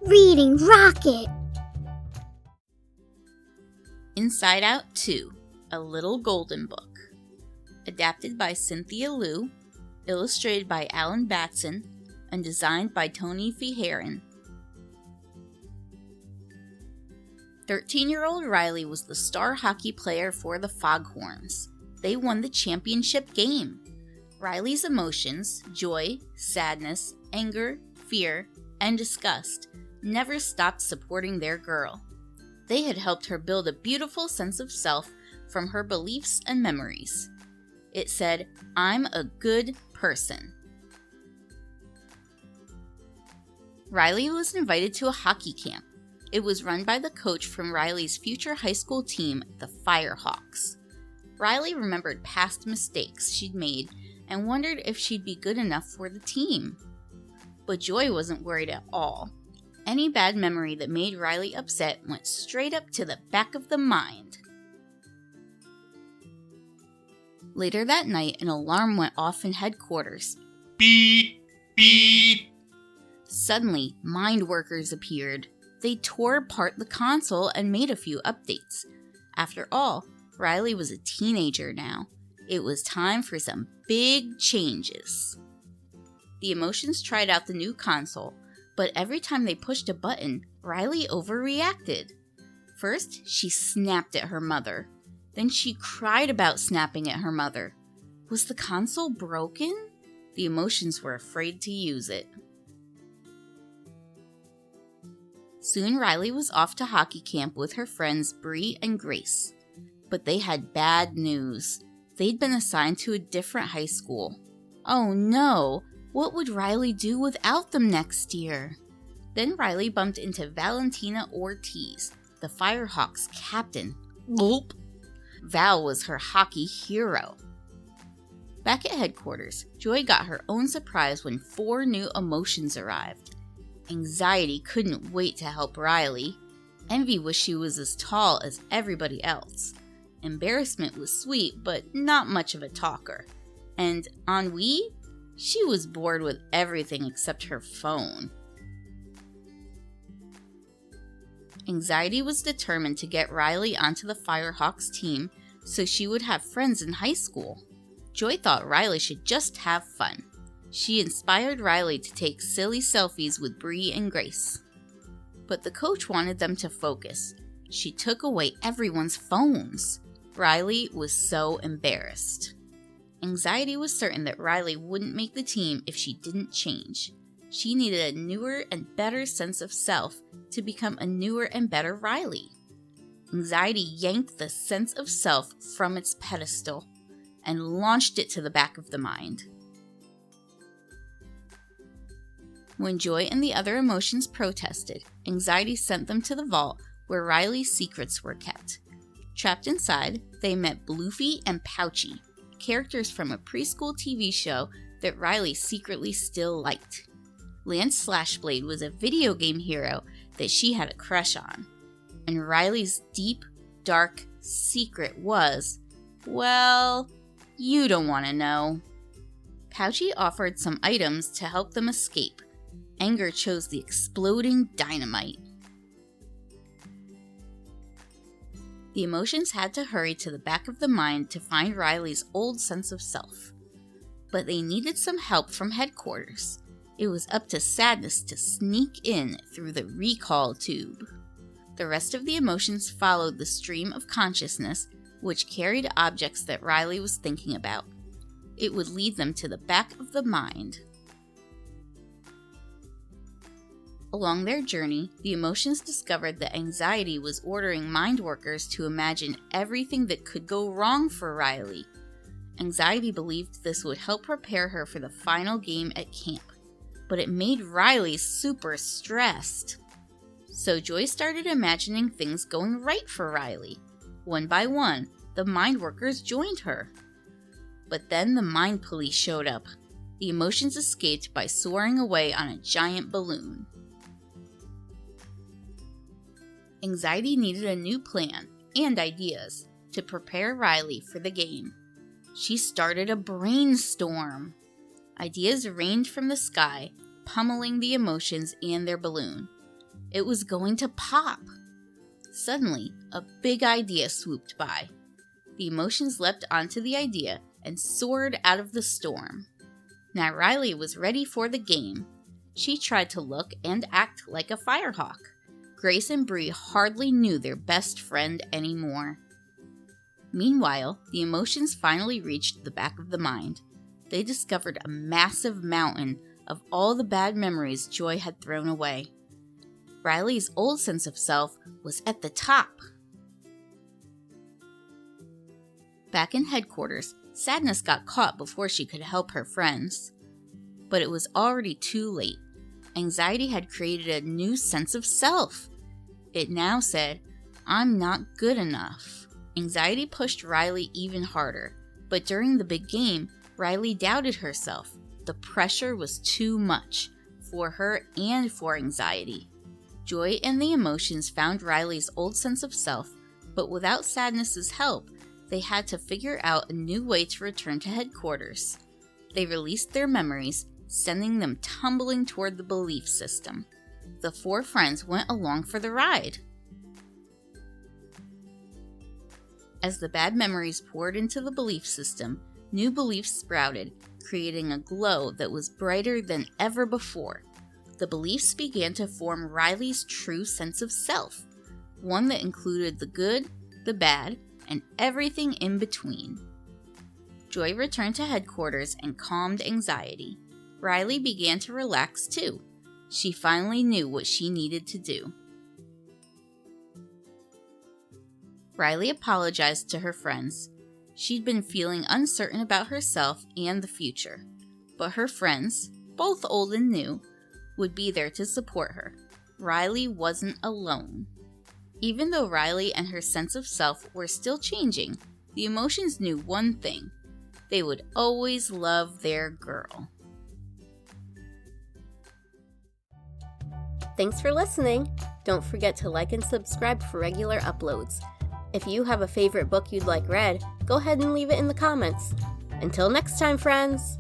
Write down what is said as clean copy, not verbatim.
Reading Rocket. Inside Out 2, A Little Golden Book. Adapted by Cynthia Liu, illustrated by Alan Batson, and designed by Tony Feheran. 13-year-old Riley was the star hockey player for the Foghorns. They won the championship game. Riley's emotions, joy, sadness, anger, fear, and disgust, never stopped supporting their girl. They had helped her build a beautiful sense of self from her beliefs and memories. It said, "I'm a good person." Riley was invited to a hockey camp. It was run by the coach from Riley's future high school team, the Firehawks. Riley remembered past mistakes she'd made and wondered if she'd be good enough for the team. But Joy wasn't worried at all. Any bad memory that made Riley upset went straight up to the back of the mind. Later that night, an alarm went off in headquarters. Beep! Beep! Suddenly, mind workers appeared. They tore apart the console and made a few updates. After all, Riley was a teenager now. It was time for some big changes. The Emotions tried out the new console, but every time they pushed a button, Riley overreacted. First, she snapped at her mother. Then she cried about snapping at her mother. Was the console broken? The Emotions were afraid to use it. Soon Riley was off to hockey camp with her friends Bree and Grace. But they had bad news. They'd been assigned to a different high school. Oh no! What would Riley do without them next year? Then Riley bumped into Valentina Ortiz, the Firehawks captain. Gulp! Val was her hockey hero. Back at headquarters, Joy got her own surprise when 4 new Emotions arrived. Anxiety couldn't wait to help Riley. Envy wished she was as tall as everybody else. Embarrassment was sweet, but not much of a talker. And Ennui? She was bored with everything except her phone. Anxiety was determined to get Riley onto the Firehawks team so she would have friends in high school. Joy thought Riley should just have fun. She inspired Riley to take silly selfies with Bree and Grace. But the coach wanted them to focus. She took away everyone's phones. Riley was so embarrassed. Anxiety was certain that Riley wouldn't make the team if she didn't change. She needed a newer and better sense of self to become a newer and better Riley. Anxiety yanked the sense of self from its pedestal and launched it to the back of the mind. When Joy and the other Emotions protested, Anxiety sent them to the vault where Riley's secrets were kept. Trapped inside, they met Bloofy and Pouchy, characters from a preschool TV show that Riley secretly still liked. Lance Slashblade was a video game hero that she had a crush on. And Riley's deep, dark secret was, well, you don't want to know. Pouchy offered some items to help them escape. Anger chose the exploding dynamite. The Emotions had to hurry to the back of the mind to find Riley's old sense of self. But they needed some help from headquarters. It was up to Sadness to sneak in through the recall tube. The rest of the Emotions followed the stream of consciousness, which carried objects that Riley was thinking about. It would lead them to the back of the mind. Along their journey, the Emotions discovered that Anxiety was ordering mind workers to imagine everything that could go wrong for Riley. Anxiety believed this would help prepare her for the final game at camp, but it made Riley super stressed. So Joy started imagining things going right for Riley. One by one, the mind workers joined her. But then the mind police showed up. The Emotions escaped by soaring away on a giant balloon. Anxiety needed a new plan and ideas to prepare Riley for the game. She started a brainstorm. Ideas rained from the sky, pummeling the Emotions and their balloon. It was going to pop. Suddenly, a big idea swooped by. The emotions leapt onto the idea and soared out of the storm. Now Riley was ready for the game. She tried to look and act like a firehawk. Grace and Bree hardly knew their best friend anymore. Meanwhile, the emotions finally reached the back of the mind. They discovered a massive mountain of all the bad memories Joy had thrown away. Riley's old sense of self was at the top. Back in headquarters, Sadness got caught before she could help her friends. But it was already too late. Anxiety had created a new sense of self. It now said, "I'm not good enough." Anxiety pushed Riley even harder, but during the big game, Riley doubted herself. The pressure was too much for her and for Anxiety. Joy and the emotions found Riley's old sense of self, but without Sadness's help, they had to figure out a new way to return to headquarters. They released their memories, sending them tumbling toward the belief system. The four friends went along for the ride. As the bad memories poured into the belief system, new beliefs sprouted, creating a glow that was brighter than ever before. The beliefs began to form Riley's true sense of self, one that included the good, the bad, and everything in between. Joy returned to headquarters and calmed Anxiety. Riley began to relax too. She finally knew what she needed to do. Riley apologized to her friends. She'd been feeling uncertain about herself and the future, but her friends, both old and new, would be there to support her. Riley wasn't alone. Even though Riley and her sense of self were still changing, the emotions knew one thing: they would always love their girl. Thanks for listening. Don't forget to like and subscribe for regular uploads. If you have a favorite book you'd like read, go ahead and leave it in the comments. Until next time, friends!